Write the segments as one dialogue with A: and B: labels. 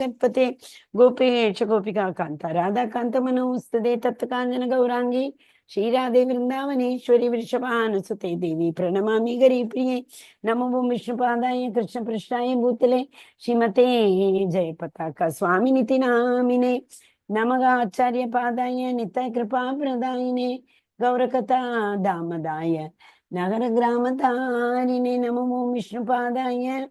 A: Pate Gopesh Gopika Kanta Radha Kanta Manustade Tatkanjana Gaurangi Shri Radhe Vrindavaneshwari Vrishabhanu Sute Devi Pranamami Gari Priye Namo Vishnu Padaya Krishna Prishnaya Bhutale Shrimate Jaya Pataka Swami Niti Namine Namaga Acharya Padaya Nitya Kripa Pradayine Gaurakata Damadaya Nagara Gramatharine Namo Vishnu Padaya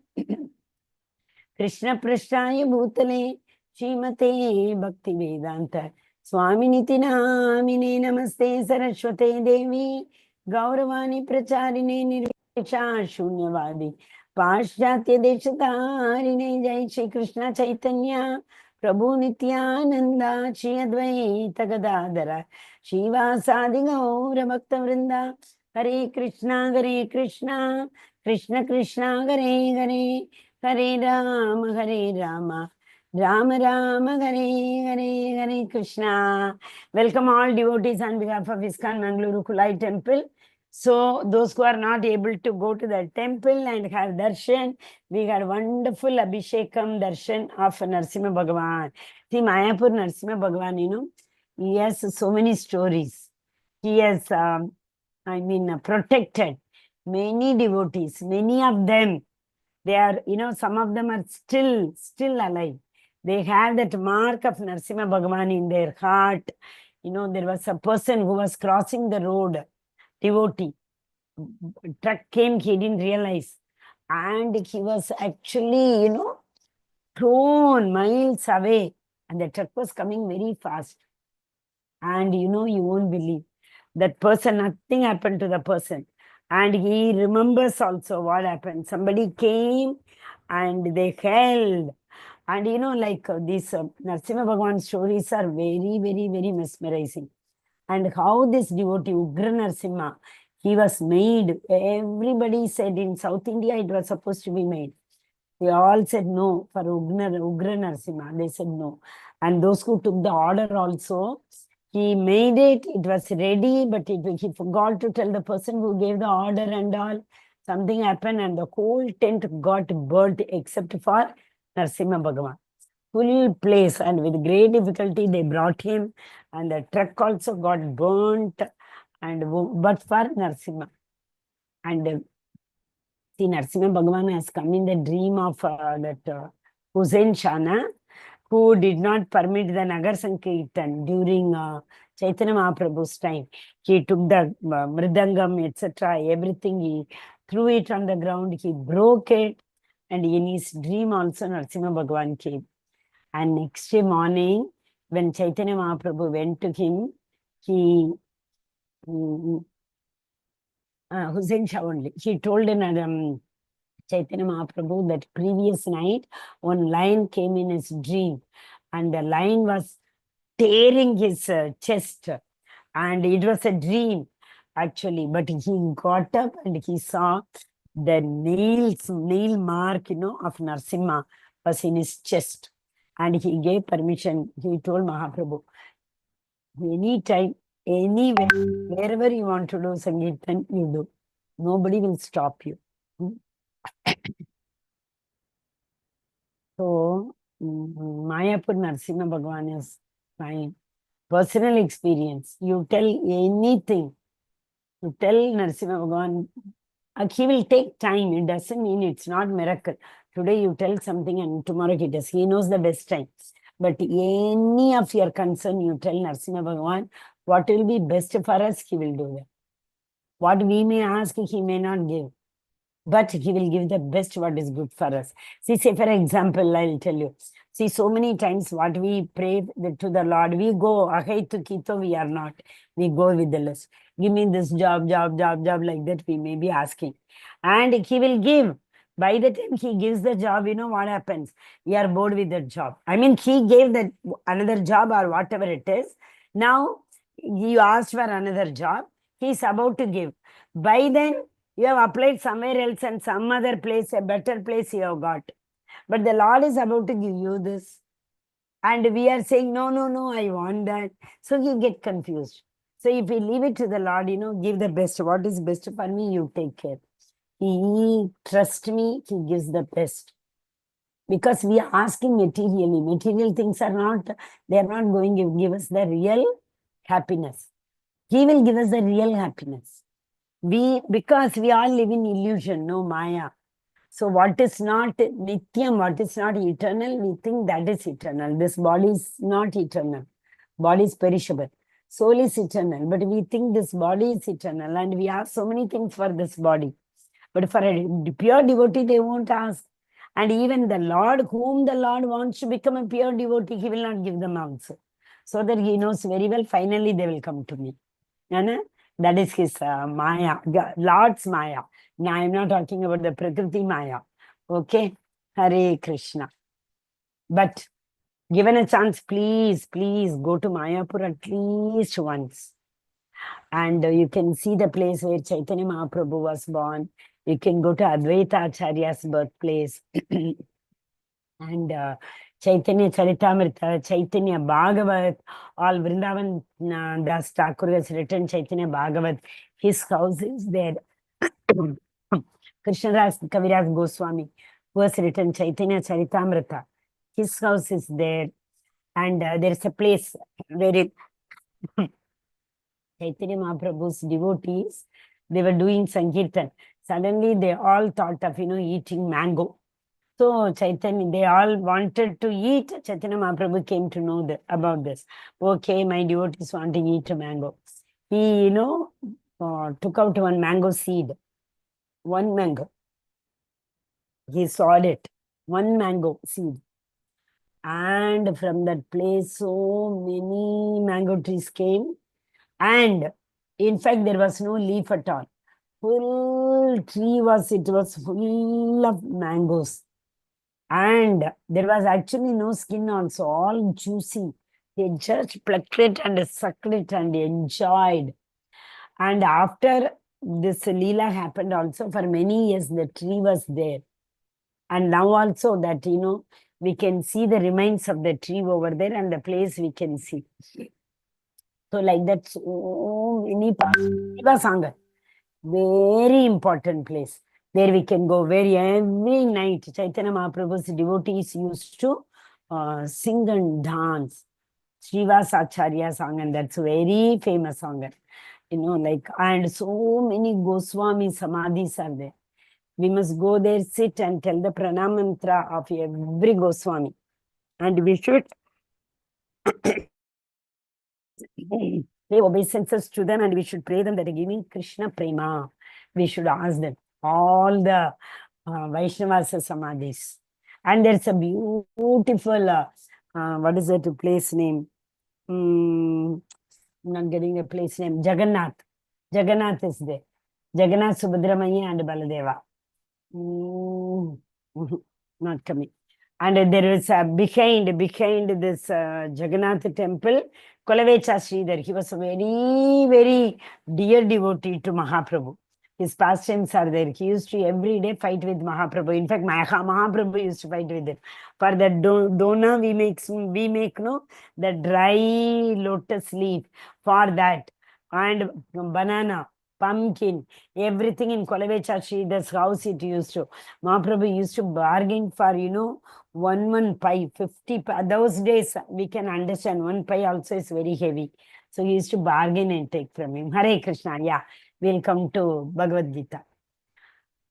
A: Krishna Prasthaya Bhutale Srimate Bhakti Vedanta Swaminiti Namine Namaste Saraswate Devi Gauravani Pracharine Nirvicha Shunyavadi Paschatya Deshatarine Jai Shri Krishna Chaitanya Prabhu Nityananda Shri Advaita Gadadara Shivasadi Gaura Bhakta Vrinda Hare Krishna Krishna Krishna Hare Hare Hare Rama, Rama Rama, Hare Krishna. Welcome all devotees on behalf of ISKCON Mangaluru Kulai Temple. So those who are not able to go to the temple and have darshan, we had wonderful Abhishekam darshan of Narasimha Bhagavan. See, Mayapur Narasimha Bhagavan, you know, he has so many stories. He has, protected many devotees, many of them. They are, you know, some of them are still alive. They have that mark of Narasimha Bhagavan in their heart. You know, there was a person who was crossing the road, devotee. Truck came, he didn't realize. And he was actually, you know, thrown miles away. And the truck was coming very fast. And, you know, you won't believe. That person, nothing happened to the person. And he remembers also what happened. Somebody came and they held. And you know, like these Narasimha Bhagavan stories are very mesmerizing. And how this devotee, Ugra Narasimha, he was made. Everybody said in South India it was supposed to be made. They all said no for Ugra Narasimha. They said no. And those who took the order also, he made it, it was ready, but he forgot to tell the person who gave the order and all. Something happened and the whole tent got burnt except for Narasimha Bhagavan. Full place, and with great difficulty they brought him, and the truck also got burnt, and but for Narasimha. And see, Narasimha Bhagavan has come in the dream of that Hussain Shana, who did not permit the Nagar Sankirtan during Chaitanya Mahaprabhu's time. He took the mridangam, etc., everything, he threw it on the ground, he broke it, and in his dream also Narasimha Bhagavan came. And next day morning, when Chaitanya Mahaprabhu went to him, he, Hussain Shah only, he told Chaitanya Mahaprabhu that previous night, one lion came in his dream, and the lion was tearing his chest, and it was a dream actually, but he got up and he saw the nail mark, you know, of Narasimha was in his chest, and he gave permission. He told Mahaprabhu, anytime, anywhere, wherever you want to do Sankirtan, you do. Nobody will stop you. So, Mayapur Narasimha Bhagavan is my personal experience. You tell anything, you tell Narasimha Bhagavan, he will take time. It doesn't mean it's not miracle. Today you tell something and tomorrow he does. He knows the best time. But any of your concern, you tell Narasimha Bhagavan, what will be best for us, he will do that. What we may ask, he may not give. But he will give the best what is good for us. See, say for example, I'll tell you. See, so many times what we pray to the Lord, we go, ahaitu kito, we are not. We go with the list. Give me this job, like that we may be asking. And he will give. By the time he gives the job, you know what happens? We are bored with that job. I mean, he gave that another job or whatever it is. Now, you asked for another job. He is about to give. By then, you have applied somewhere else and some other place, a better place you have got. But the Lord is about to give you this. And we are saying, no, I want that. So you get confused. So if we leave it to the Lord, you know, give the best. What is best for me, you take care. He trusts me, he gives the best. Because we are asking materially. Material things are not, they are not going to give us the real happiness. He will give us the real happiness. Because we all live in illusion, no Maya. So what is not Nityam, what is not eternal, we think that is eternal. This body is not eternal. Body is perishable. Soul is eternal, but we think this body is eternal and we ask so many things for this body. But for a pure devotee, they won't ask. And even the Lord, whom the Lord wants to become a pure devotee, he will not give them also. So that he knows very well, finally they will come to me. That is his Maya, Lord's Maya. Now I am not talking about the Prakriti Maya. Okay? Hare Krishna. But given a chance, please go to Mayapur at least once. And you can see the place where Chaitanya Mahaprabhu was born. You can go to Advaita Acharya's birthplace. And Chaitanya Charitamrita, Chaitanya Bhagavat, all Vrindavan Das Thakur has written Chaitanya Bhagavat. His house is there. Krishnadas Kaviraj Goswami, who has written Chaitanya Charitamrita. His house is there. And there is a place where Chaitanya Mahaprabhu's devotees, they were doing Sankirtan. Suddenly they all thought of, eating mango. So Chaitanya, they all wanted to eat. Chaitanya Mahaprabhu came to know about this. Okay, my devotees want to eat a mango. He, took out one mango seed. One mango. He sawed it. One mango seed. And from that place, so many mango trees came. And in fact, there was no leaf at all. Full tree it was full of mangoes. And there was actually no skin also, all juicy. They just plucked it and sucked it and enjoyed. And after this Leela happened also, for many years, the tree was there. And now also that, we can see the remains of the tree over there and the place we can see. So like that, so many SEVA Sangha, very important place. There we can go where every night Chaitanya Mahaprabhu's devotees used to sing and dance. Srivas Acharya song, and that's a very famous song. And so many Goswami Samadhis are there. We must go there, sit and tell the pranam mantra of every Goswami. And we should pay obeisances to them, and we should pray them that they give me Krishna Prema. We should ask them. All the Vaishnavas Samadhis. And there's a beautiful, what is that place name? I'm not getting a place name. Jagannath. Jagannath is there. Jagannath, Subhadramaya and Baladeva. Not coming. And there is behind this Jagannath temple, Kolavecha Sridhar. He was a very, very dear devotee to Mahaprabhu. His pastimes are there. He used to every day fight with Mahaprabhu. In fact, Mahaprabhu used to fight with him. For that dona, we make the dry lotus leaf for that. And banana, pumpkin, everything in Kolavecha Sridhar's house it used to. Mahaprabhu used to bargain for, one pie, 50 pie. Those days, we can understand, one pie also is very heavy. So he used to bargain and take from him. Hare Krishna, yeah. We'll come to Bhagavad Gita.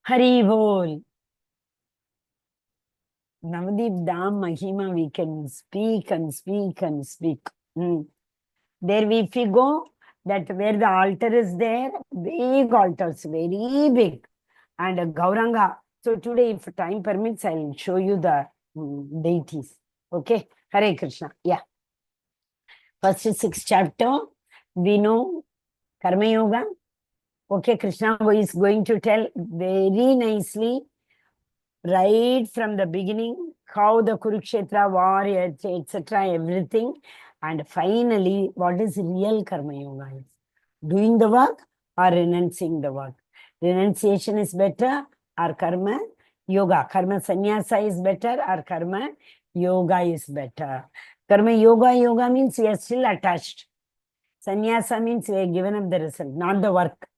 A: Hari Bol. Navadip Dham Mahima, we can speak and speak and speak. There if we go, that where the altar is there, big altars, very big. And a Gauranga. So today, if time permits, I'll show you the deities. Okay? Hare Krishna. Yeah. First 6th chapter, we know Karma Yoga. Okay, Krishna is going to tell very nicely, right from the beginning, how the Kurukshetra war, etc., everything. And finally, what is real Karma Yoga is? Doing the work or renuncing the work? Renunciation is better or Karma Yoga? Karma Sannyasa is better or Karma Yoga is better? Karma Yoga means we are still attached. Sannyasa means we are given up the result, not the work.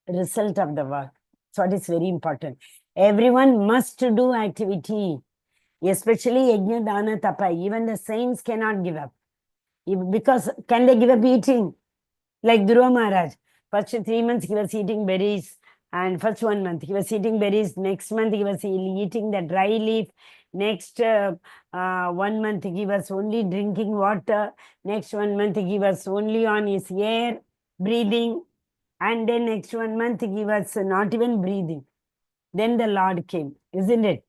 A: Result of the work. So it is very important. Everyone must do activity. Especially Yajna, Dana, Tapa. Even the saints cannot give up. Because can they give up eating? Like Dhruva Maharaj. First 3 months he was eating berries. And first 1 month he was eating berries. Next month he was eating the dry leaf. Next 1 month he was only drinking water. Next 1 month he was only on his air, breathing. And then next 1 month he was not even breathing. Then the Lord came, isn't it?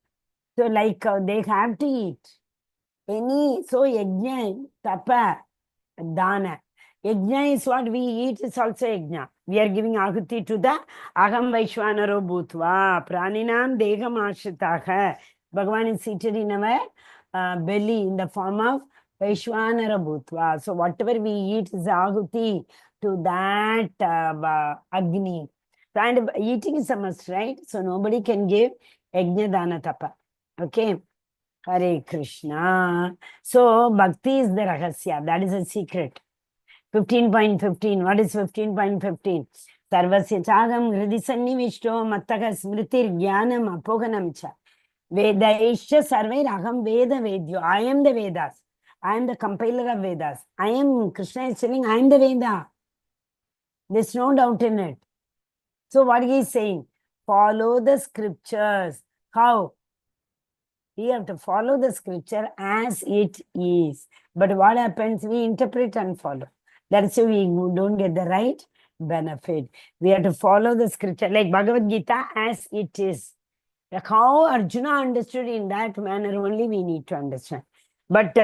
A: So like they have to eat. So yajna, tapa, dana. Yajna is what we eat, is also yajna. We are giving ahuti to the Aham Vaishwanaro Bhutva, Praninam Degam Ashritaha. Bhagavan is seated in our belly in the form of Vaishwanara Bhutva. So whatever we eat is ahuti to that Agni. And eating is a must, right? So nobody can give yajna, dana, tapa. Okay. Hare Krishna. So, bhakti is the rahasya. That is a secret. 15.15. What is 15.15? Sarvasya chagam hridi sannivishto mattaka smritir jnanam apoganam cha. Vedaisha sarvair aham veda vedyo. I am the Vedas. I am the compiler of Vedas. Krishna is telling, I am the Veda. There's no doubt in it. So, what he is saying? Follow the scriptures. How? We have to follow the scripture as it is. But what happens? We interpret and follow. That's why we don't get the right benefit. We have to follow the scripture like Bhagavad Gita as it is. Like how Arjuna understood in that manner only we need to understand. But they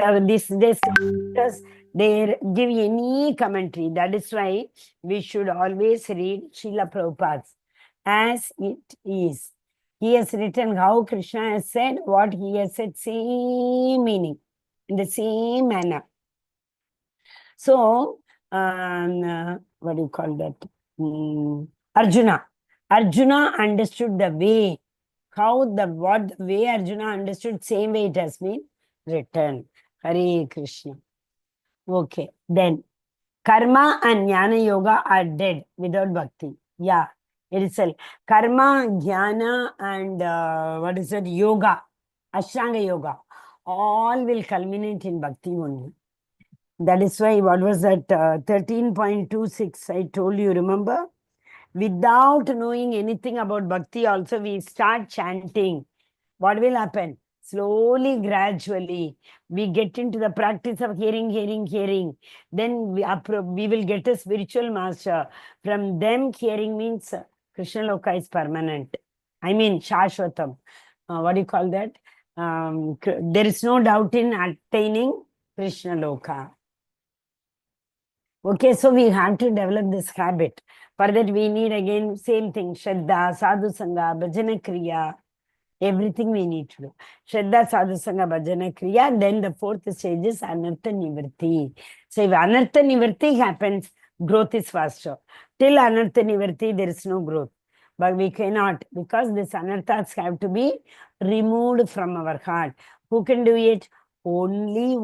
A: give any commentary. That is why we should always read Srila Prabhupada's as it is. He has written how Krishna has said, what he has said, same meaning, in the same manner. So, what do you call that? Arjuna understood the way. What the way Arjuna understood, same way it has been written. Hare Krishna. Okay, then karma and jnana yoga are dead without bhakti. Yeah. It is karma, jnana, and what is it? Yoga, Ashtanga yoga, all will culminate in bhakti only. That is why, what was that? 13.26, I told you, remember? Without knowing anything about bhakti, also we start chanting. What will happen? Slowly, gradually, we get into the practice of hearing. Then we will get a spiritual master. From them, hearing means Krishna Loka is permanent. I mean, Shashwatam. What do you call that? There is no doubt in attaining Krishna Loka. Okay, so we have to develop this habit. For that, we need again same thing: Shraddha, Sadhu Sangha, Bhajana Kriya. Everything we need to do. Shraddha, Sadhu Sangha, Bhajana Kriya. Then the fourth stage is Anartha Nivrti. So if Anartha Nivrti happens, growth is faster. Till Anartha Nivrti, there is no growth. But we cannot, because these anarthas have to be removed from our heart. Who can do it? Only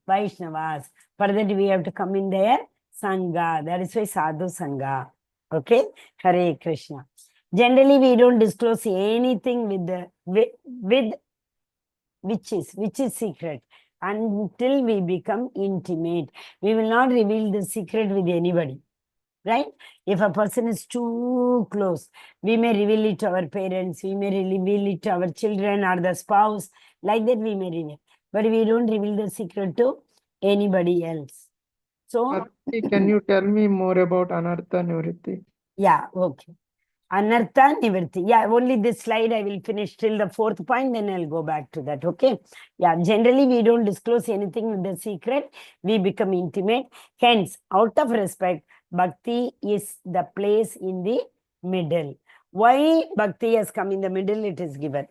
A: Vaishnavas. For that, we have to come in their Sangha. That is why Sadhu Sangha. Okay? Hare Krishna. Generally, we don't disclose anything with which is secret until we become intimate. We will not reveal the secret with anybody. Right? If a person is too close, we may reveal it to our parents, we may reveal it to our children or the spouse. Like that, we may reveal. But we don't reveal the secret to anybody else. So,
B: can you tell me more about Anartha Nivritti?
A: Yeah, okay. Anartha Nivritti. Yeah, only this slide I will finish till the fourth point, then I'll go back to that, okay? Yeah, generally we don't disclose anything with the secret. We become intimate. Hence, out of respect, Bhakti is the place in the middle. Why Bhakti has come in the middle? It is given.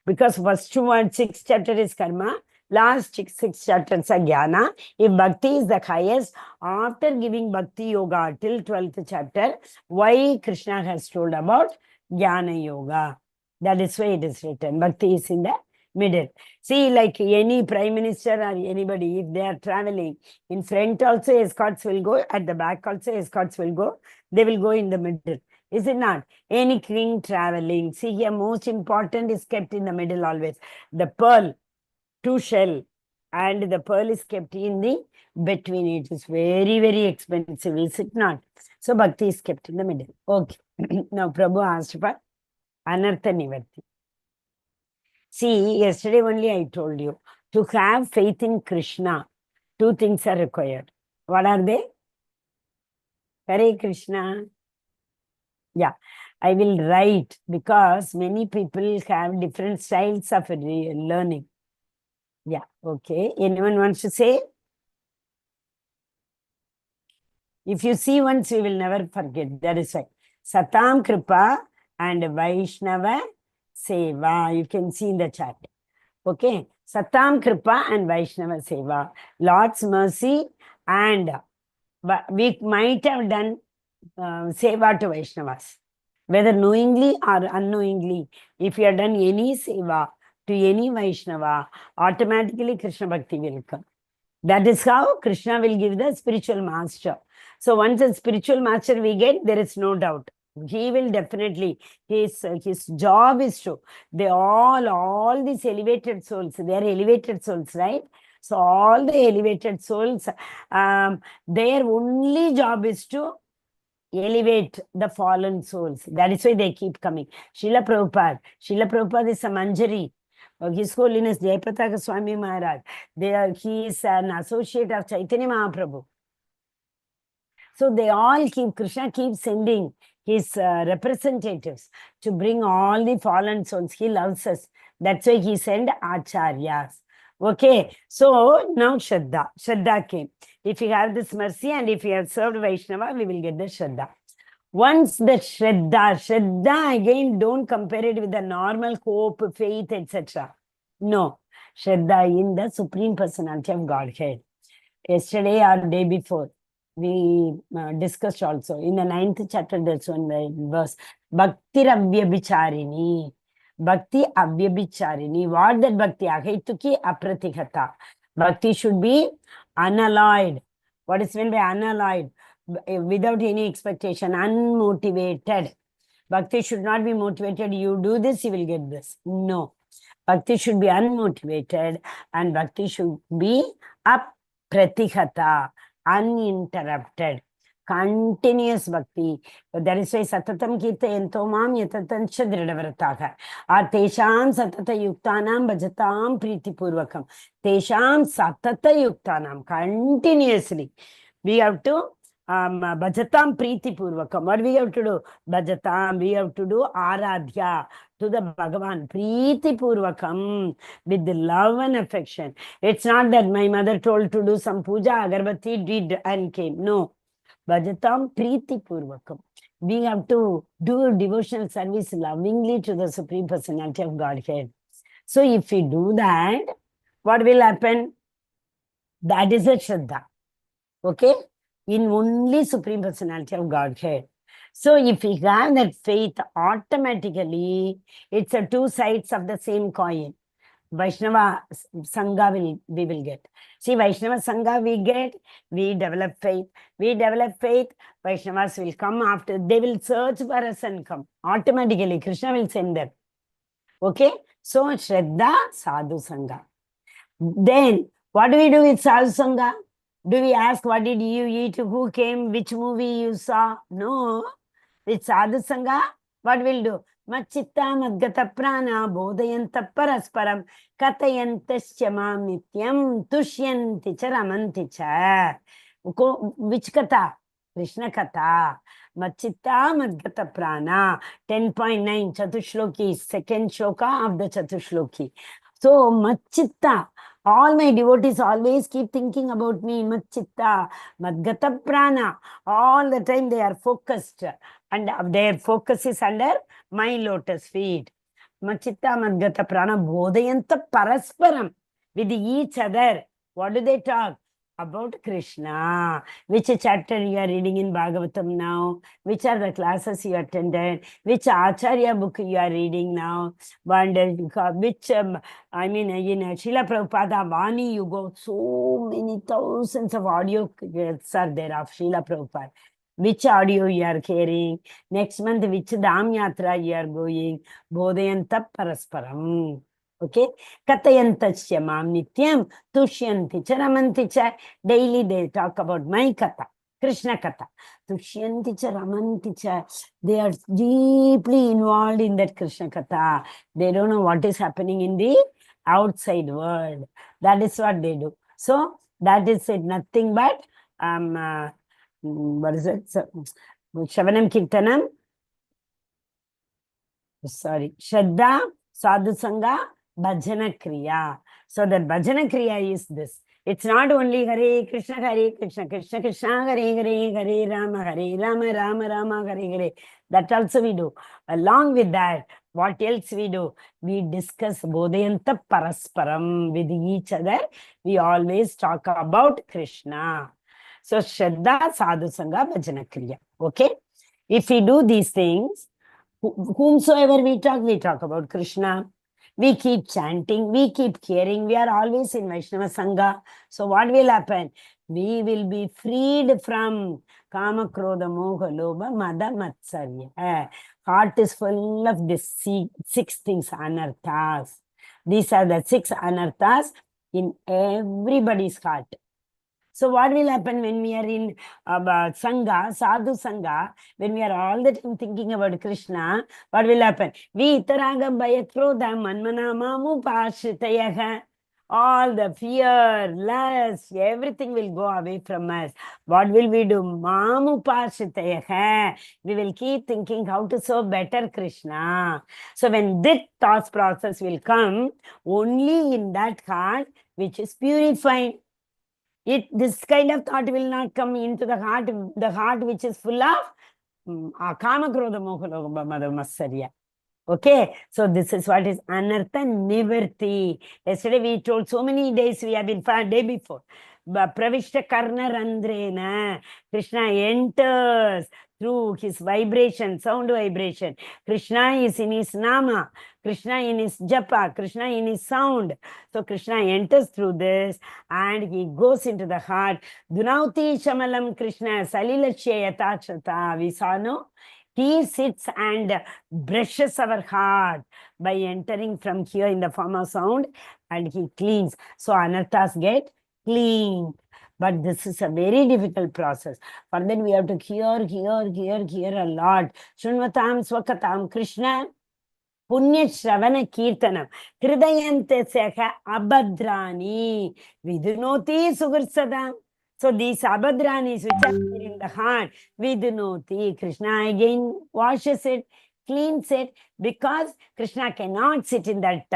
A: Because first 6 chapter is karma, last 6 chapters are jnana. If bhakti is the highest, after giving bhakti yoga till 12th chapter, why Krishna has told about jnana yoga? That is why it is written. Bhakti is in the middle. See, like any prime minister or anybody, if they are traveling, in front also escorts will go, at the back also escorts will go. They will go in the middle. Is it not? Any king traveling. See here, most important is kept in the middle always. The pearl, two shell, and the pearl is kept in the between. It is very, very expensive, is it not? So bhakti is kept in the middle. Okay. Now Prabhu asked for Anartha Nivarti. See, yesterday only I told you, to have faith in Krishna, two things are required. What are they? Hare Krishna. Yeah, I will write because many people have different styles of learning. Yeah, okay. Anyone wants to say? If you see once, you will never forget. That is why. Satam Kripa and Vaishnava Seva. You can see in the chat. Okay. Satam Kripa and Vaishnava Seva. Lord's mercy, and we might have done Seva to Vaishnavas. Whether knowingly or unknowingly, if you have done any Seva to any Vaishnava, automatically Krishna Bhakti will come. That is how Krishna will give the spiritual master. So once a spiritual master we get, there is no doubt. He will definitely, his job is to, all these elevated souls, they are elevated souls, right? So all the elevated souls, their only job is to elevate the fallen souls. That is why they keep coming. Srila Prabhupada is a Manjari. His Holiness Jayapataka Swami Maharaj. He is an associate of Chaitanya Mahaprabhu. So they all Krishna keeps sending his representatives to bring all the fallen souls. He loves us. That's why he sent Acharyas. Okay, so now Shraddha came. If you have this mercy and if you have served Vaishnava, we will get the Shraddha. Once the Shraddha again, don't compare it with the normal hope, faith, etc. No, Shraddha in the Supreme Personality of Godhead. Yesterday or day before, we discussed also in the 9th chapter, there's one verse, Bhakti Avyabhicharini. Bhakti Avyabhicharini. What that Bhakti? Ahaituki Apratighata. Bhakti should be unalloyed. What is meant by unalloyed? Without any expectation, unmotivated. Bhakti should not be motivated. You do this, you will get this. No. Bhakti should be unmotivated and Bhakti should be apratighata, uninterrupted. Continuous bhakti. That is why Satatam Kirtayanto Mam Yatatancha Dridavarataka. Tesham Satata Yuktanam Bhajatam Priti Purvakam. Tesham Satata Yuktanam. Continuously. We have to Bhajatam Priti Purvakam. What we have to do? Bhajatam. We have to do Aradhya to the Bhagavan. Priti Purvakam. With the love and affection. It's not that my mother told to do some puja, agarbatti did and came. No. Bhajatam Priti Purvakam. We have to do devotional service lovingly to the Supreme Personality of Godhead. So if we do that, what will happen? That is a Shraddha. Okay? In only Supreme Personality of Godhead. So if we have that faith, automatically, it's a two sides of the same coin. Vaishnava Sangha we will get. See, Vaishnava Sangha we develop faith. We develop faith, Vaishnavas will come after. They will search for us and come. Automatically, Krishna will send them. Okay? So, Shraddha, Sadhu Sangha. Then, what do we do with Sadhu Sangha? Do we ask, what did you eat? Who came? Which movie you saw? No. With Sadhu Sangha, what will do? Machitta Madgata Prana Bodhayanta Parasparam Katayantascha Mam Nityam Tushyanti Cha Ramanti Cha. Which Katha? Krishna Katha. Machitta Madgata Prana. 10.9 Chatushloki, second shloka of the Chatushloki. So Machitta. All my devotees always keep thinking about me. Machitta, Madgata Prana. All the time they are focused. And their focus is under my lotus feet. Machitta Madgata Prana Bodhayanta Parasparam. With each other. What do they talk? About Krishna. Which chapter you are reading in Bhagavatam now? Which are the classes you attended? Which Acharya book you are reading now? Which, in Srila Prabhupada Vani, you go so many thousands of audio are there of Srila Prabhupada. which audio you are hearing, next month which Dham Yatra you are going, Bodhayanta Parasparam. Okay, Katayantachya Mam Nityam, Tushyanti cha Ramanti cha. Daily they talk about my Katha, Krishna Katha. Tushyanti cha Ramanti cha. They are deeply involved in that Krishna Katha. They don't know what is happening in the outside world. That is what they do. So that is it, nothing but what is it? Shravanam Kirtanam. Sorry, Shraddha, Sadhu Sangha, Bhajana Kriya. So that Bhajana Kriya is this. It's not only Hare Krishna, Krishna Krishna, Hare Hare, Hare Rama, Rama Rama, Hare Hare. That also we do. Along with that, what else we do? We discuss Bodhayanta Parasparam with each other. We always talk about Krishna. So Shraddha, Sadhu Sangha, Bhajana Kriya. Okay? If we do these things, whomsoever we talk about Krishna. We keep chanting, we keep hearing, we are always in Vaishnava Sangha. So what will happen? We will be freed from Kama, Krodha, Moha, Lobha, Mada, Matsarya. Heart is full of these six things, anarthas. These are the 6 anarthas in everybody's heart. So what will happen when we are in Sangha, Sadhu Sangha, when we are all the time thinking about Krishna, what will happen? Vitaraga Bayakrodha Manmana Mamu Pashitayaha. All the fear, lust, everything will go away from us. What will we do? Mamu Pashitayaha. We will keep thinking how to serve better Krishna. So when this thought process will come, only in that heart which is purified. This kind of thought will not come into the heart which is full of Kama, Krodha, Moha, Lobha, Mada, Matsarya. Okay, so this is what is Anartha Nivarti. Yesterday we told so many days we have been day before. Pravishta Karna Randrena. Krishna enters through his vibration, sound vibration. Krishna is in his Nama. Krishna in his Japa. Krishna in his sound. So Krishna enters through this and he goes into the heart. Dunauti Shamalam Krishna Salilachya Yatachata. We saw, no? He sits and brushes our heart by entering from here in the form of sound and he cleans. So anarthas get cleaned. But this is a very difficult process. For that we have to hear a lot. Shunvatam Swakatam Krishna Punya Shravana Kirtanam Hridayante Sekha Abhadrani Vidunoti Sugursadam. So these abhadranis which are in the heart, Vidunoti, Krishna again washes it, cleans it, because Krishna cannot sit in that,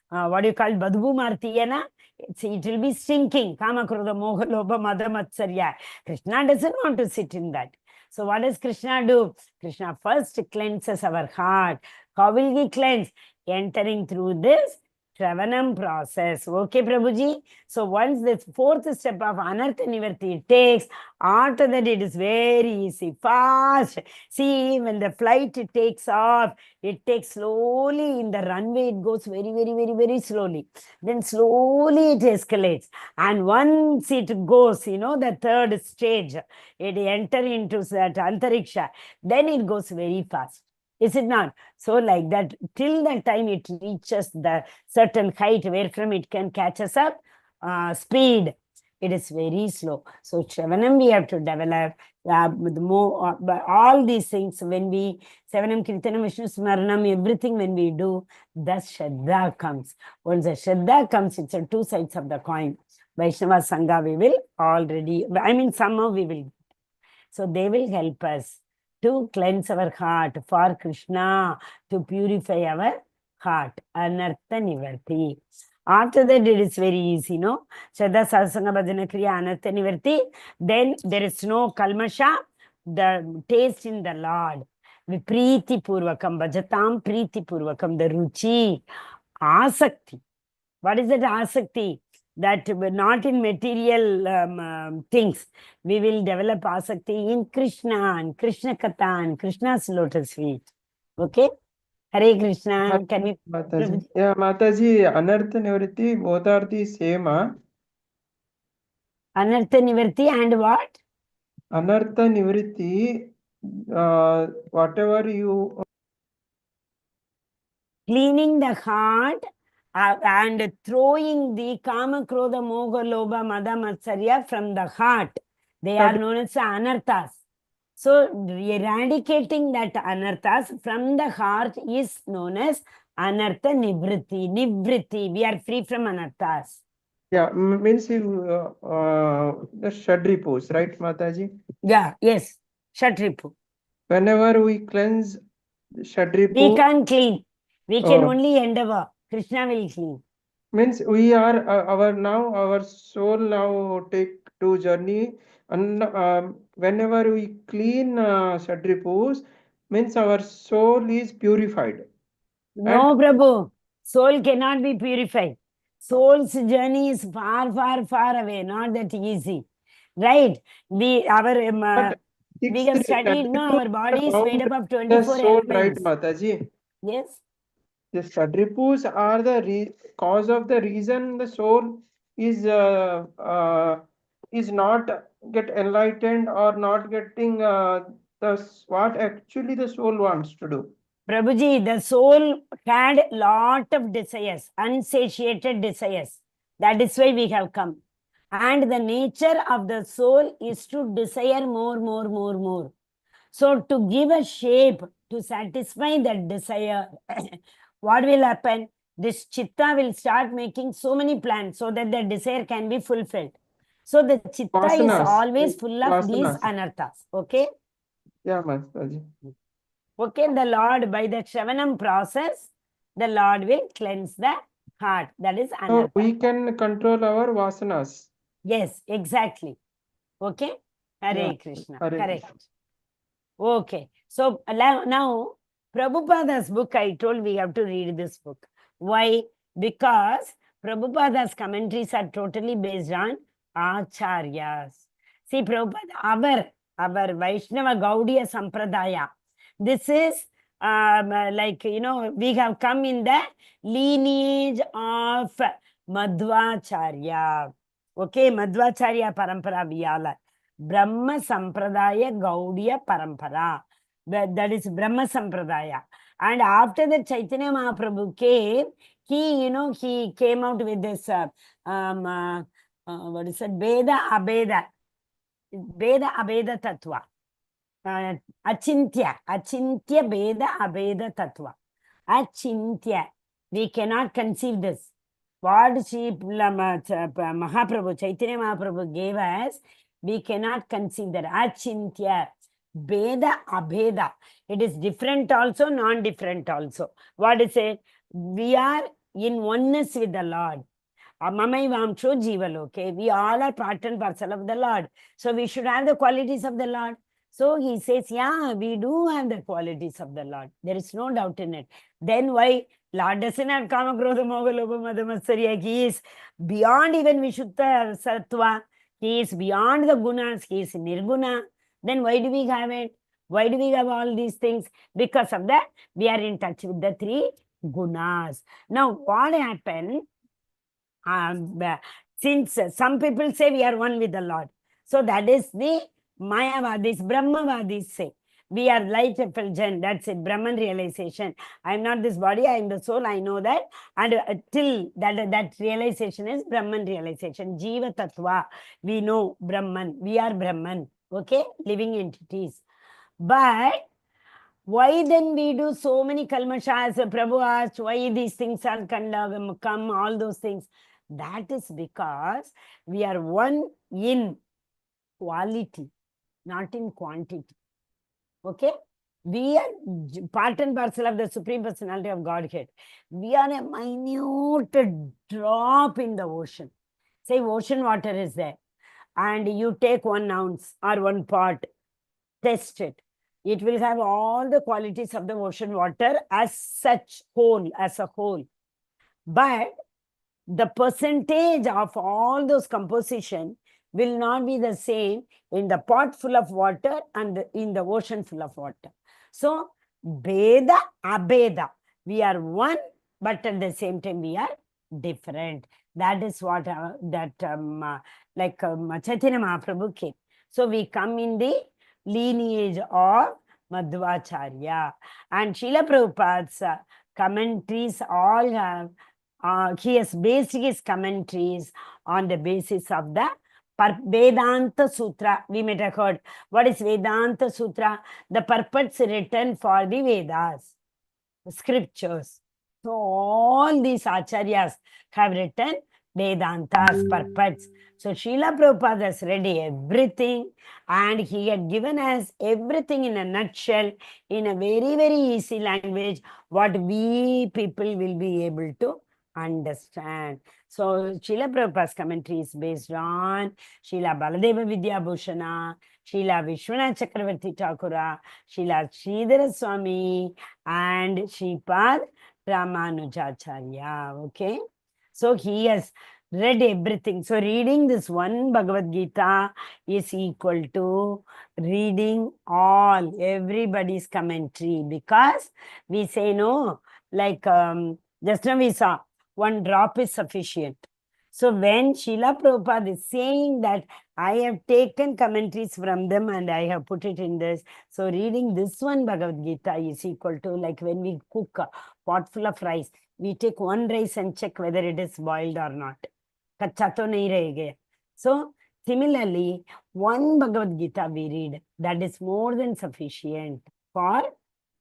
A: what do you call, Badhu Martiyana? It will be stinking. Kama, Krodha, Moha, Lobha, Mada, Matsarya. Krishna doesn't want to sit in that. So what does Krishna do? Krishna first cleanses our heart. How will he cleanse? Entering through this Shravanam process. Okay, Prabhuji? So once this 4th step of Anartha Nivarti takes, after that it is very easy, fast. See, when the flight takes off, it takes slowly in the runway, it goes very slowly. Then slowly it escalates. And once it goes, the 3rd stage, it enters into that Antariksha, then it goes very fast. Is it not? So like that, till the time it reaches the certain height where from it can catch us up, speed, it is very slow. So Shravanam we have to develop with more, all these things when we, Shravanam, Kirtanam, Vishnu Smaranam, everything when we do, thus Shraddha comes. Once the Shraddha comes, it's a 2 sides of the coin. Vaishnava Sangha we will already, somehow we will. So they will help us to cleanse our heart, for Krishna, to purify our heart. Anartha Nivarti. After that, it is very easy, no? Shraddha, Sadhusanga, Bhajana, Kriya, Anartha Nivarti. Then there is no kalmasha, the taste in the Lord. Vipriti Purvakam, Bhajatam Priti Purvakam, the Ruchi, Asakti. What is that Asakti? That not in material things. We will develop asakti in Krishna and Krishna Katha and Krishna's lotus feet. Okay? Hare Krishna. Can we?
B: Mataji. Yeah, Mataji, Anartha Nivriti, both are the same, huh?
A: Anartha Nivarti and what?
B: Anartha Nivritti, whatever you
A: Cleaning the heart and throwing the kama, krodha, moha, lobha, mada, matsarya from the heart. They are known as anarthas. So eradicating that anarthas from the heart is known as anartha nivritti. Nivritti. We are free from anarthas.
B: yeah, means you the Shadripus, right, Mataji?
A: Yeah, yes. Shatripu.
B: Whenever we cleanse
A: We
B: Shadripu,
A: can't clean. We can
B: oh,
A: only endeavor. Krishna will clean.
B: means we are our soul now take to journey, and whenever we clean Shadripus, means our soul is purified. And
A: No, Prabhu. Soul cannot be purified. Soul's journey is far, far, far away. Not that easy. Right?
B: but
A: We
B: sixth
A: have studied, no,
B: Shadripus
A: our
B: are
A: body is made
B: found
A: up of
B: the
A: 24
B: soul, right,
A: elements.
B: Mataji?
A: Yes?
B: The Shadripus are the cause of the reason the soul is not get enlightened or not getting what actually the soul wants to do.
A: Prabhuji, the soul had lot of desires, unsatiated desires. That is why we have come. And the nature of the soul is to desire more, more, more, more. So to give a shape to satisfy that desire, what will happen? This chitta will start making so many plans so that the desire can be fulfilled. So the chitta is
B: Vasanas.
A: always full of these
B: Vasanas.
A: anarthas. Okay?
B: Yeah, Mataji.
A: Okay, the Lord, by the Shravanam process, the Lord will cleanse the heart. That is
B: So
A: anartha.
B: we can control our vasanas.
A: Yes, exactly. Okay? Hare
B: Yeah,
A: Krishna.
B: Hare
A: Correct.
B: Krishna.
A: Okay. So now, Prabhupada's book, I told we have to read this book. Why? Because Prabhupada's commentaries are totally based on Acharyas. See, Prabhupada, our Vaishnava Gaudiya Sampradaya. This is like, we have come in the lineage of Madhvacharya. Okay, Madhvacharya Parampara we are. Brahma Sampradaya Gaudiya Parampara. That is Brahma Sampradaya. And after that, Chaitanya Mahaprabhu came, he came out with this, what is it? Veda Abeda. Veda Abeda Tattva. Achintya Veda Abeda Tattva. Achintya. We cannot conceive this. What Mahaprabhu, Chaitanya Mahaprabhu gave us, we cannot conceive that. Achintya. Veda Abheda. It is different also, non-different also. What is it? We are in oneness with the Lord. Mamai Vamcho Jivaloke. We all are part and parcel of the Lord. So we should have the qualities of the Lord. So he says, yeah, we do have the qualities of the Lord. There is no doubt in it. Then why Lord doesn't have Kama, Krodha, Moha, Lobha, Mada, Matsarya? He is beyond even Vishuddha Sattva. He is beyond the gunas. He is Nirguna. Then why do we have it? Why do we have all these things? Because of that, we are in touch with the three gunas. Now, what happened? Since some people say we are one with the Lord. So that is the Mayavadis, Brahmavadis say. We are light effulgent. That's it, Brahman realization. I am not this body, I am the soul, I know that. And till that realization is Brahman realization. Jiva Tattva, we know Brahman. We are Brahman. Okay, living entities. But why then we do so many kalmashas? Prabhu asked, why these things are come, all those things. That is because we are one in quality, not in quantity. Okay? We are part and parcel of the Supreme Personality of Godhead. We are a minute drop in the ocean. Say ocean water is there. And you take 1 ounce or 1 pot, test it. It will have all the qualities of the ocean water as such whole, as a whole. But the percentage of all those composition will not be the same in the pot full of water and in the ocean full of water. So, Beda, Abeda. We are one, but at the same time we are different. That is what Chaitanya Mahaprabhu came. So we come in the lineage of Madhvacharya. And Srila Prabhupada's commentaries all have, he has based his commentaries on the basis of the Vedanta Sutra. We might have heard. What is Vedanta Sutra? The purports written for the Vedas, the scriptures. So all these acharyas have written Vedanta's purports. So Srila Prabhupada has read everything, and he had given us everything in a nutshell, in a very, very easy language, what we people will be able to understand. So Srila Prabhupada's commentary is based on Srila Baladeva Vidya Bhushana, Srila Vishwanath Chakravarti Thakura, Srila Sridhara Swami, and Sripad Ramanujacharya. Okay, so he has read everything. So reading this one Bhagavad Gita is equal to reading everybody's commentary, because we say no, like just now we saw one drop is sufficient. So when Srila Prabhupada is saying that I have taken commentaries from them and I have put it in this, so reading this one Bhagavad Gita is equal to, like when we cook a pot full of rice, we take one rice and check whether it is boiled or not. Kacha to nahi rahe gaya. So similarly, one Bhagavad Gita we read, that is more than sufficient for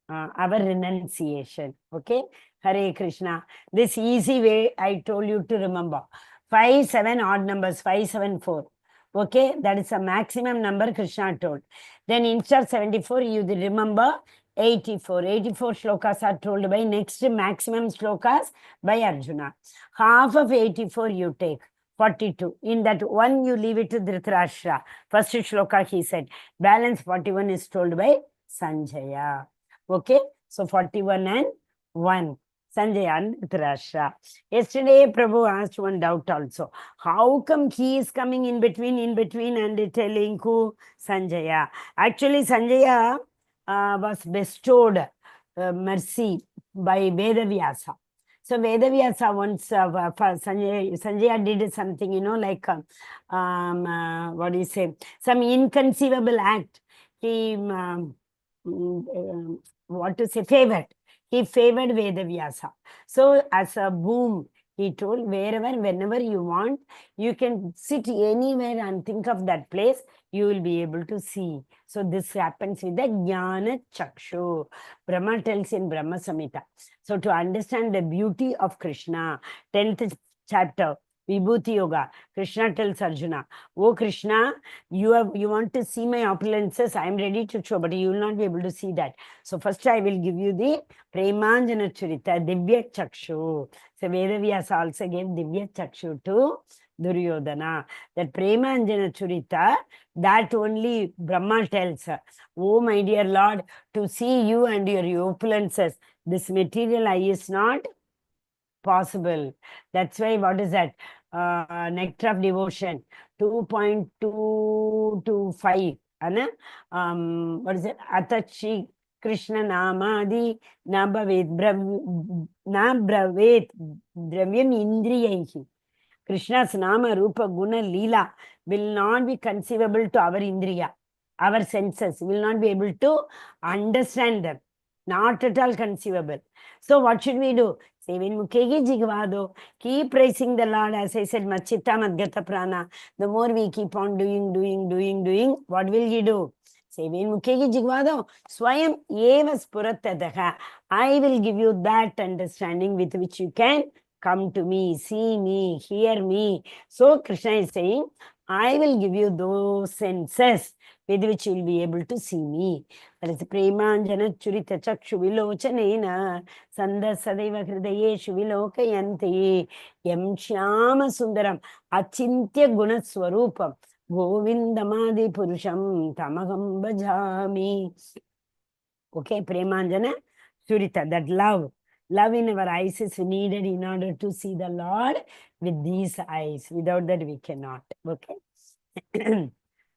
A: our renunciation. Okay, Hare Krishna. This easy way I told you to remember. 5, 7 odd numbers, 5, 7, 4. Okay, that is a maximum number Krishna told. Then instead of 74, you remember 84. 84 shlokas are told by next maximum shlokas by Arjuna. Half of 84 you take, 42. In that one, you leave it to Dhritarashtra. First shloka he said. Balance 41 is told by Sanjaya. Okay, so 41 and 1. Sanjaya and Dhritarashtra. Yesterday, Prabhu asked one doubt also. How come he is coming in between and telling who? Sanjaya. Actually, Sanjaya was bestowed mercy by Vedavyasa. So Vedavyasa once, Sanjaya did something, like, what do you say, some inconceivable act. He, what to say, favored. He favored Vedavyasa. So as a boom, he told, wherever, whenever you want, you can sit anywhere and think of that place, you will be able to see. So this happens with the Jnana Chakshu. Brahma tells in Brahma Samhita. So to understand the beauty of Krishna, 10th chapter, Vibhuti Yoga, Krishna tells Arjuna, oh Krishna, you want to see my opulences, I am ready to show, but you will not be able to see that. So first I will give you the Premanjana Churita, Divya Chakshu. So Vedavyasa also gave Divya Chakshu to Duryodhana. That Premanjana Churita, that only Brahma tells, oh my dear Lord, to see you and your opulences, this material eye is not possible. That's why, what is that? Nectar of Devotion, 2.225. What is it? Atachi Krishna Namadi Nabravet Dravyam Indriyahi. Krishna's Nama, Rupa, Guna, Leela will not be conceivable to our Indriya. Our senses will not be able to understand them. Not at all conceivable. So what should we do? Sevini Mukhegi Jigvado. Keep praising the Lord. As I said, Machitta Madgata Prana. The more we keep on doing, what will He do? Sevini Mukhegi Jigvado. Swayam eva spuratadaha. I will give you that understanding with which you can come to me, see me, hear me. So Krishna is saying, I will give you those senses with which you will be able to see me. That is Premanjana Churita Chakshu Vilochanena Sanda Sadeva Hridayeshu Vilokayanti Yam Shyama Sundaram Achintya Guna Swarupam Govindamadi Purusham Tamaham Bhajami. Okay, Premanjana Churita, that love. Love in our eyes is needed in order to see the Lord with these eyes. Without that, we cannot. Okay.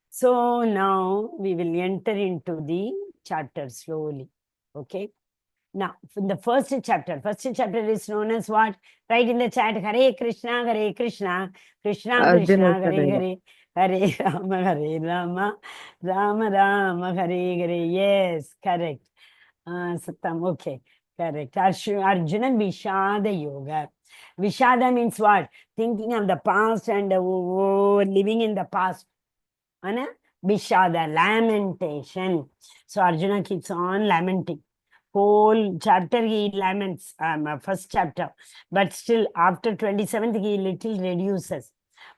A: So now we will enter into the chapter slowly. Okay. Now, in the first chapter is known as what? Write in the chat, Hare Krishna, Krishna
C: Arjuna
A: Krishna, Hare
C: Sadhaiva.
A: Hare. Hare Rama, Rama Rama, Hare Hare. Yes, correct. Satam, okay, correct. Arjuna Vishada Yoga. Vishada means what? Thinking of the past and living in the past. Anna? Vishada, lamentation. So Arjuna keeps on lamenting. Whole chapter he laments, first chapter. But still, after 27th, he little reduces.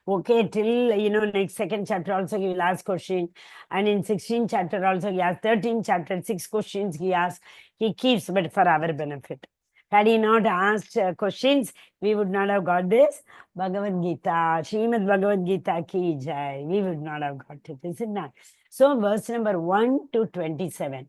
A: Okay, till, next second chapter also he will ask question. And in 16th chapter also he has 13th chapter, 6 questions he asks. He keeps, but for our benefit. Had he not asked questions, we would not have got this. Bhagavad Gita, Srimad Bhagavad Gita ki jai. We would not have got it, is it not? So verse number 1 to 27.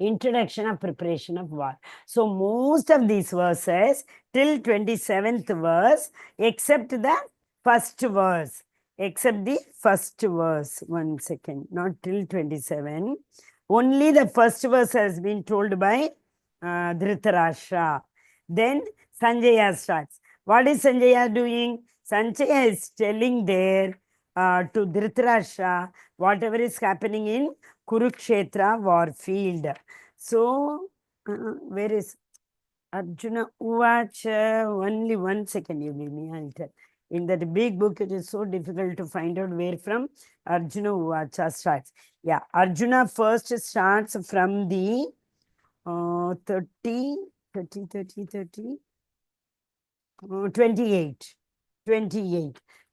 A: Introduction of preparation of war. So most of these verses till 27th verse, except the first verse. Except the first verse. 1 second. Not till 27. Only the first verse has been told by Dhritarashtra. Then Sanjaya starts. What is Sanjaya doing? Sanjaya is telling there to Dhritarashtra whatever is happening in Kurukshetra war field. So, where is Arjuna Uvacha? Only 1 second, you give me, I'll tell. In that big book, it is so difficult to find out where from Arjuna Uvacha starts. Yeah, Arjuna first starts from the 30, 28. 28.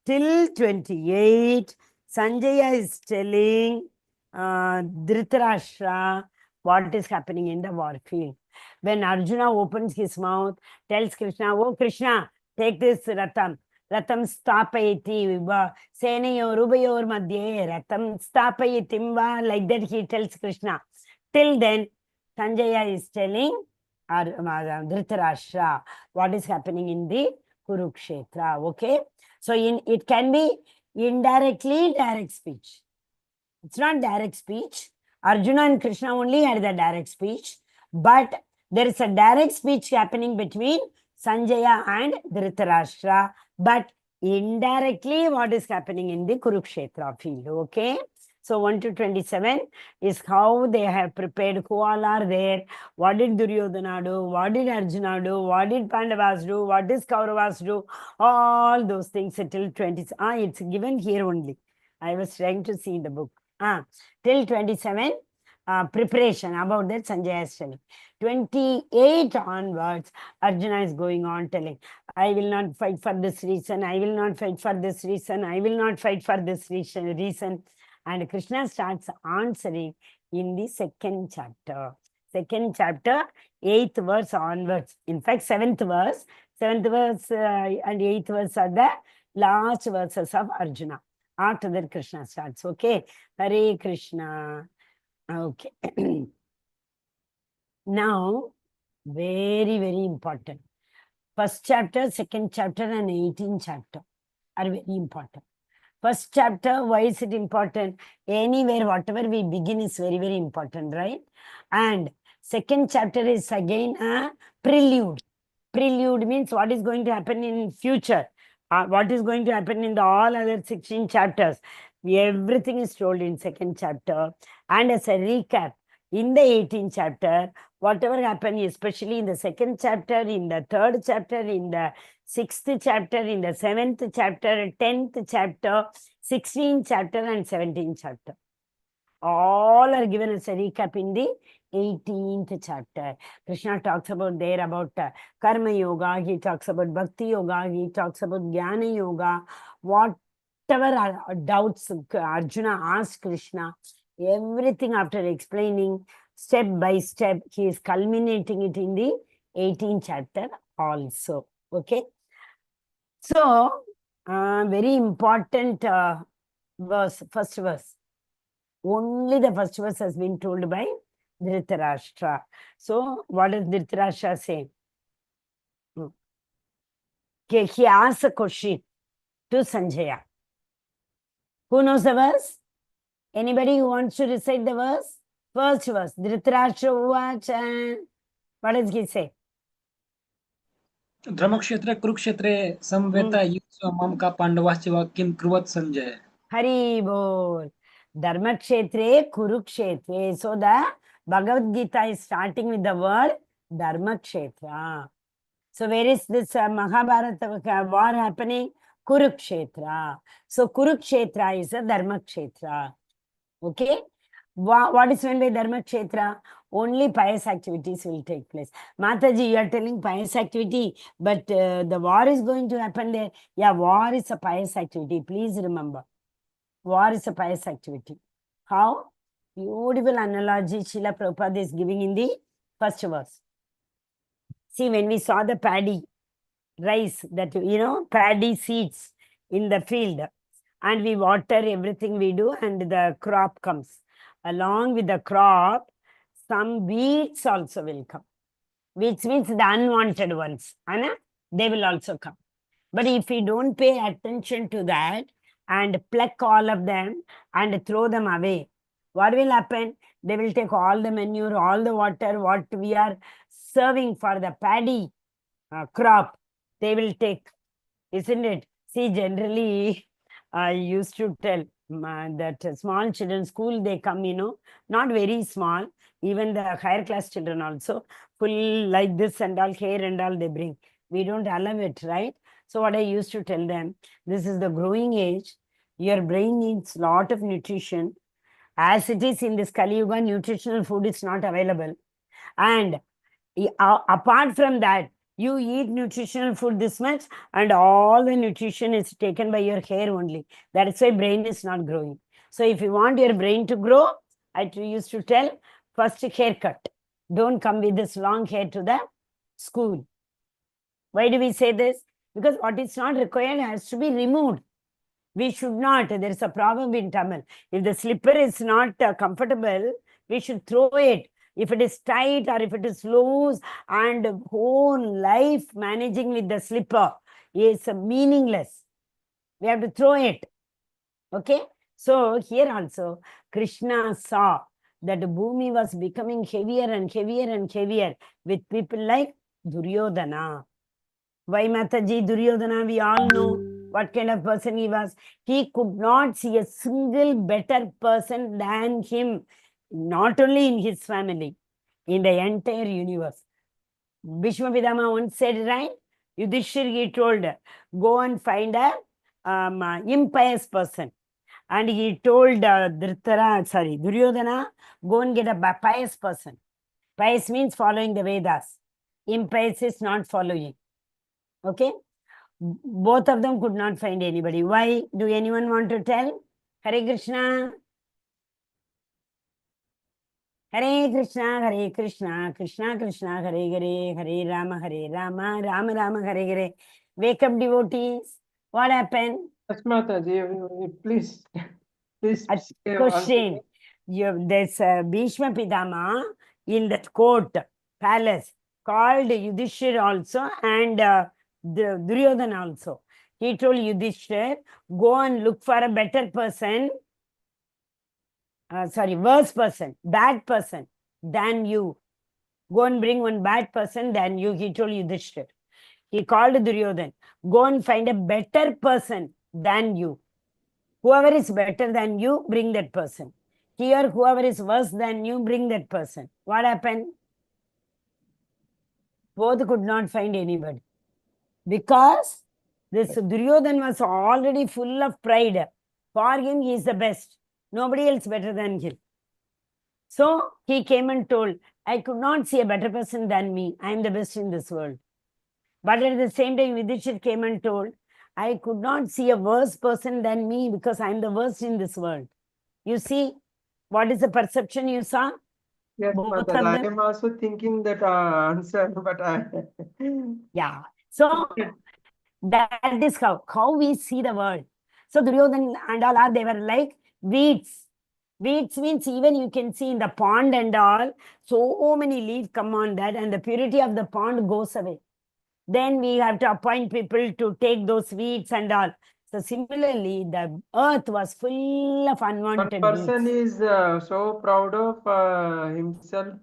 A: Till 28, Sanjaya is telling Dhritarashtra what is happening in the war field. When Arjuna opens his mouth, tells Krishna, oh Krishna, take this Ratham. Ratham stapayati va senayor ubayor madhye Ratham stapayatim va. Like that he tells Krishna. Till then, Sanjaya is telling Dhritarashtra what is happening in the Kurukshetra. Okay. So it can be indirectly direct speech. It's not direct speech. Arjuna and Krishna only had the direct speech, but there is a direct speech happening between Sanjaya and Dhritarashtra, but indirectly what is happening in the Kurukshetra field. Okay. So 1 to 27 is how they have prepared, who all are there, what did Duryodhana do, what did Arjuna do, what did Pandavas do, what did Kauravas do, all those things till 20. It's given here only. I was trying to see the book. Till 27, preparation about that Sanjaya is telling. 28 onwards, Arjuna is going on telling, I will not fight for this reason, I will not fight for this reason, I will not fight for this reason. And Krishna starts answering in the second chapter. Second chapter, 8th verse onwards. In fact, 7th verse and 8th verse are the last verses of Arjuna. After that, Krishna starts. Okay. Hare Krishna. Okay. Now, very, very important. First chapter, second chapter, and 18th chapter are very important. First chapter, why is it important? Anywhere, whatever we begin is very, very important, right? And second chapter is again a prelude. Prelude means what is going to happen in future. What is going to happen in the all other 16 chapters. Everything is told in second chapter. And as a recap, in the 18th chapter, whatever happened, especially in the second chapter, in the third chapter, in the 6th chapter, in the 7th chapter, 10th chapter, 16th chapter, and 17th chapter. All are given as a recap in the 18th chapter. Krishna talks about there about Karma Yoga, he talks about Bhakti Yoga, he talks about Jnana Yoga, whatever doubts Arjuna asked Krishna, everything after explaining step by step, he is culminating it in the 18th chapter also. Okay. So, very important verse, first verse. Only the first verse has been told by Dhritarashtra. So, what does Dhritarashtra say? Okay, he asks a question to Sanjaya. Who knows the verse? Anybody who wants to recite the verse? First verse. Dhritarashtra Uvacha. What does he say?
C: धर्मक्षेत्रे कुरुक्षेत्रे समवेता युत्सव मम का पांडवाश्च वा किम कुर्वत् Sanjay.
A: Hari Bol. Dharmakshetre, Kurukshetre. So the Bhagavad Gita is starting with the word Dharmakshetra. So where is this Mahabharata war happening? Kurukshetra. So Kurukshetra is a Dharmakshetra. Okay? What is meant by Dharmakshetra? Only pious activities will take place. Mataji, you are telling pious activity, but the war is going to happen there. Yeah, war is a pious activity. Please remember. War is a pious activity. How? Beautiful analogy Srila Prabhupada is giving in the first verse. See, when we saw the paddy, rice, that, paddy seeds in the field, and we water everything we do, and the crop comes. Along with the crop, some weeds also will come. Which means the unwanted ones. Anna, they will also come. But if we don't pay attention to that and pluck all of them and throw them away, what will happen? They will take all the manure, all the water, what we are serving for the paddy crop, they will take, isn't it? See, generally, I used to tell that small children, school, they come, not very small, even the higher class children also, full like this and all, hair and all they bring. We don't allow it, right? So what I used to tell them, this is the growing age. Your brain needs lot of nutrition. As it is in this Kali Yuga, nutritional food is not available. And apart from that, you eat nutritional food this much, and all the nutrition is taken by your hair only. That is why brain is not growing. So if you want your brain to grow, I used to tell, first haircut. Don't come with this long hair to the school. Why do we say this? Because what is not required has to be removed. We should not. There is a problem in Tamil. If the slipper is not comfortable, we should throw it. If it is tight or if it is loose, and whole life managing with the slipper is meaningless. We have to throw it. Okay? So here also, Krishna saw that the Bhumi was becoming heavier and heavier and heavier with people like Duryodhana. Why Mataji? Duryodhana, we all know what kind of person he was. He could not see a single better person than him, not only in his family, in the entire universe. Bhishma Pitama once said, right? Yudhishthir, he told, go and find a impious person. And he told Duryodhana, go and get a pious person. Pious means following the Vedas. Impious is not following. Okay? Both of them could not find anybody. Why? Do anyone want to tell? Hare Krishna. Hare Krishna, Krishna Krishna, Hare Hare, Hare Rama, Rama Rama, Hare Hare. Wake up, devotees. What happened?
B: Yes, Mataji, please, please say
A: Question. There's Bhishma Pitama in that court, palace, called Yudhishthir also, and the Duryodhana also. He told Yudhishthir, go and look for a better person, worse person, bad person than you. Go and bring one bad person than you, he told Yudhishthir. He called Duryodhana, go and find a better person than you. Whoever is better than you, bring that person. Here, whoever is worse than you, bring that person. What happened? Both could not find anybody. Because this Duryodhana was already full of pride. For him, he is the best. Nobody else better than him. So he came and told, I could not see a better person than me. I am the best in this world. But at the same time, Yudhishthir came and told, I could not see a worse person than me because I am the worst in this world. You see, what is the perception you saw?
B: Yes,
A: Both
B: Mataji,
A: of
B: I
A: them?
B: am also thinking that answer, but I.
A: Yeah. So that is how we see the world. So Duryodhana and all are, they were like weeds. Weeds means even you can see in the pond and all, so many leaves come on that, and the purity of the pond goes away. Then we have to appoint people to take those weeds and all. So similarly, the earth was full of
B: One
A: unwanted
B: person
A: weeds.
B: is so proud of himself.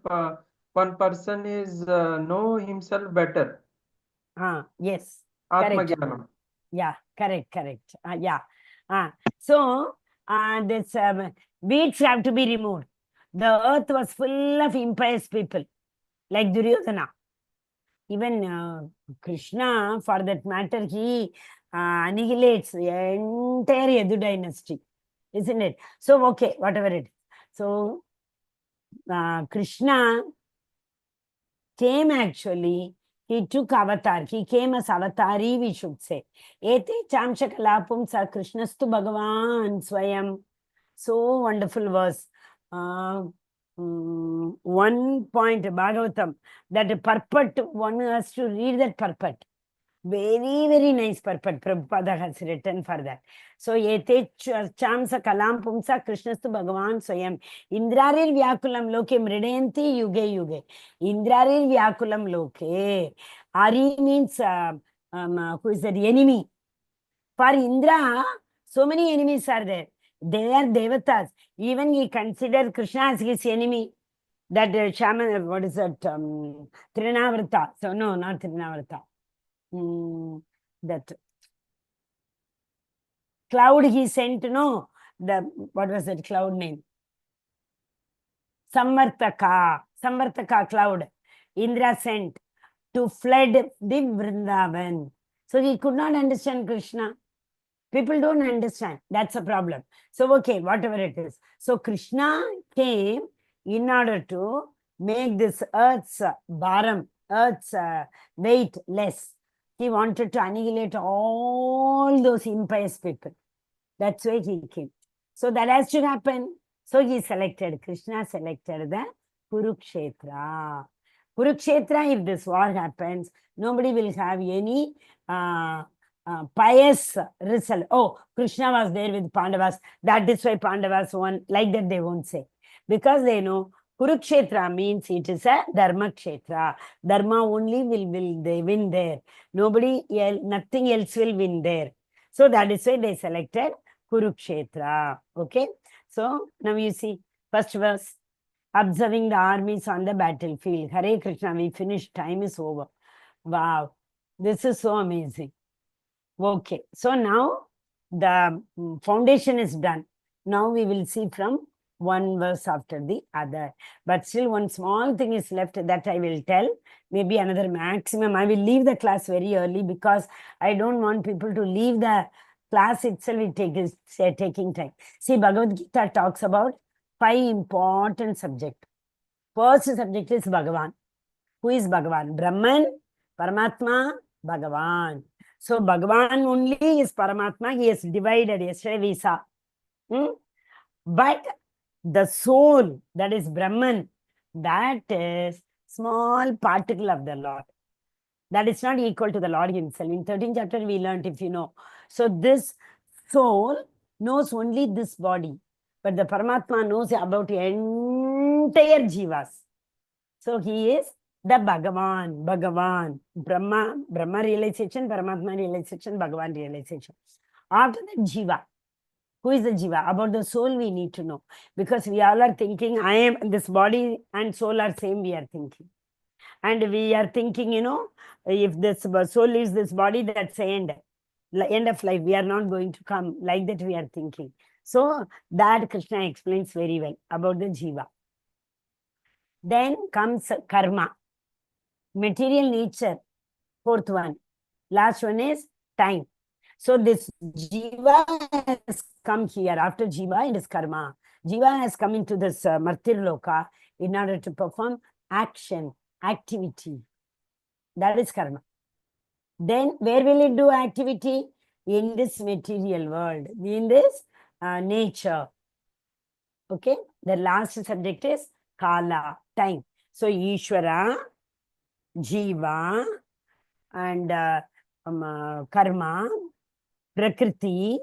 B: One person is know himself better.
A: Yes, correct.
B: Atmagyanam.
A: Yeah, correct. Yeah. So this weeds have to be removed. The earth was full of impious people, like Duryodhana. Even Krishna, for that matter, he annihilates the entire Yadu dynasty, isn't it? So, okay, whatever it is. So, Krishna came actually, he took avatar. He came as avatari, we should say. Ete chamshakalapum sa Krishnastu Bhagavan Swayam. So wonderful verse. One point, Bhagavatam, that purport, one has to read that purport. Very, very nice purport. Prabhupada has written for that. So, ete chamsa kalam pumsa Krishnastu Bhagavan Swayam. Indrarir vyakulam loke mridayanti yuge yuge. Indrarir vyakulam loke. Ari means, who is that? Enemy. For Indra, so many enemies are there. They are devatas. Even he considered Krishna as his enemy. That shaman, what is that? Trinavrata. So, no, not Trinavrata. That cloud he sent, no, what was that cloud name? Samvartaka cloud. Indra sent to flood the Vrindavan. So he could not understand Krishna. People don't understand. That's a problem. So, okay, whatever it is. So Krishna came in order to make this earth's bharam, earth's weight less. He wanted to annihilate all those impious people. That's why he came. So that has to happen. So he selected, Krishna selected the Kurukshetra. Kurukshetra, if this war happens, nobody will have any pious result. Oh, Krishna was there with Pandavas. That is why Pandavas won. Like that they won't say. Because they know Kurukshetra means it is a Dharma Kshetra. Dharma only will they win there. Nobody else, nothing else will win there. So that is why they selected Kurukshetra. Okay. So now you see, first verse, observing the armies on the battlefield. Hare Krishna, we finished. Time is over. Wow. This is so amazing. Okay. So now the foundation is done. Now we will see from one verse after the other. But still one small thing is left that I will tell. Maybe another maximum. I will leave the class very early because I don't want people to leave the class itself. It is taking time. See, Bhagavad Gita talks about 5 important subjects. First subject is Bhagavan. Who is Bhagavan? Brahman, Paramatma, Bhagavan. So Bhagavan only is Paramatma. He is divided. Yesterday we saw. But the soul, that is Brahman, that is small particle of the Lord. That is not equal to the Lord himself. In 13th chapter we learned, if you know. So this soul knows only this body. But the Paramatma knows about the entire jivas. So he is the Bhagavan, Brahma realization, Paramatma realization, Bhagavan realization. After that, Jiva. Who is the Jiva? About the soul we need to know. Because we all are thinking, I am, this body and soul are same, we are thinking. And we are thinking, you know, if this soul leaves this body, that's the end of life. We are not going to come. Like that we are thinking. So that Krishna explains very well about the Jiva. Then comes karma. Material nature, 4th one. Last one is time. So this Jiva has come here. After Jiva, it is karma. Jiva has come into this Martir Loka in order to perform action, activity. That is karma. Then where will it do activity? In this material world, in this nature. Okay. The last subject is Kala, time. So Ishvara, Jiva, and karma, Prakriti,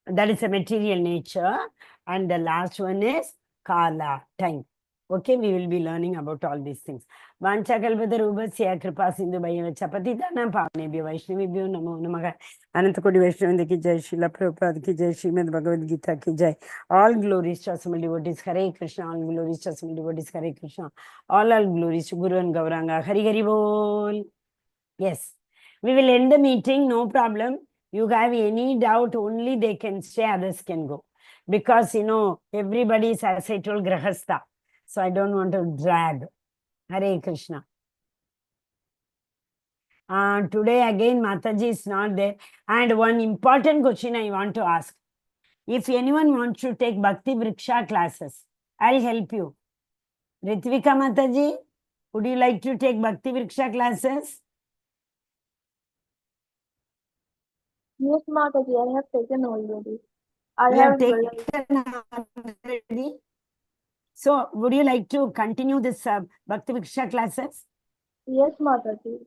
A: that is a material nature, and the last one is Kala, time. Okay, we will be learning about all these things. Vanchakalpatarubhasya kripa sindhu bhayavacha patitanam pavnebhyo vaishnavibhyo namo namaha. Anantakoti Vaishnava ki jai, Srila Prabhupada ki jai, Srimad Bhagavad Gita ki jai. All glories to assembled devotees. Hare Krishna. All glories to assembled devotees. Hare Krishna. All glories to Guru and Gauranga. Hari Hari Bol. Yes. We will end the meeting, no problem. You have any doubt, only they can stay, others can go. Because, everybody is, as I told, Grahastha. So I don't want to drag. Hare Krishna. Today again, Mataji is not there. And one important question I want to ask. If anyone wants to take Bhakti Vriksha classes, I'll help you. Ritvika Mataji, would you like to take Bhakti Vriksha classes?
C: Yes, Mataji, I have taken already.
A: You have taken already? So, would you like to continue this Bhakti Vriksha classes?
C: Yes, Mataji.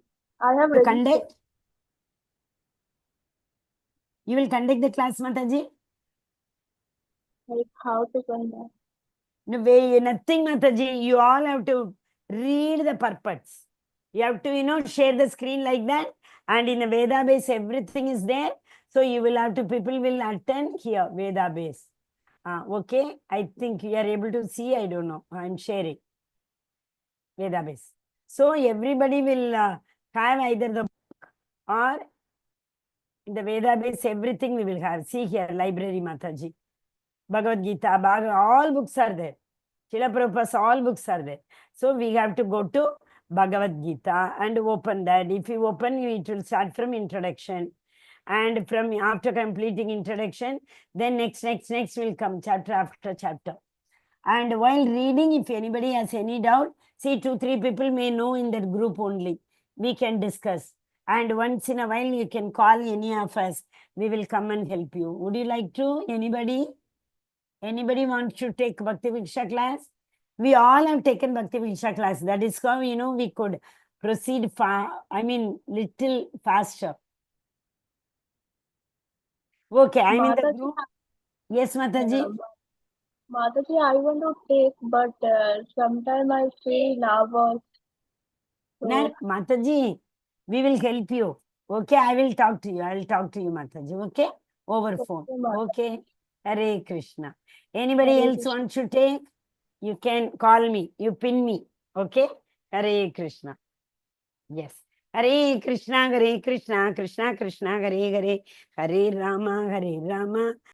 C: I have
A: To
C: registered.
A: conduct? You will conduct the class, Mataji?
C: Like how to conduct?
A: No way, nothing, Mataji. You all have to read the purports. You have to, share the screen like that. And in the Veda base, everything is there. So you will have to, people will attend here, Veda base. Okay, I think you are able to see, I don't know. I'm sharing Veda base. So everybody will have either the book or in the Veda base, everything we will have. See here, library, Mataji. Bhagavad Gita, all books are there. Srila Prabhupada's all books are there. So we have to go to Bhagavad Gita and open that. If you open, it will start from introduction. And from after completing introduction, then next will come chapter after chapter. And while reading, if anybody has any doubt, see 2-3 people may know in that group only. We can discuss. And once in a while, you can call any of us. We will come and help you. Would you like to? Anybody? Anybody wants to take Bhakti Vriksha class? We all have taken Bhakti Vriksha class. That is how, we could proceed little faster. Okay, I'm in the
C: Mataji,
A: group. Yes, Mataji.
C: Mataji, I want to take, but sometimes I feel nervous.
A: No, Mataji, we will help you. Okay, I will talk to you. I will talk to you, Mataji. Okay? Over phone. Okay? Hare Krishna. Anybody
C: Hare
A: else
C: Krishna.
A: wants to take? You can call me. You pin me. Okay? Hare Krishna. Yes. Hare Krishna, Krishna Krishna, Hare Hare, Hare Rama,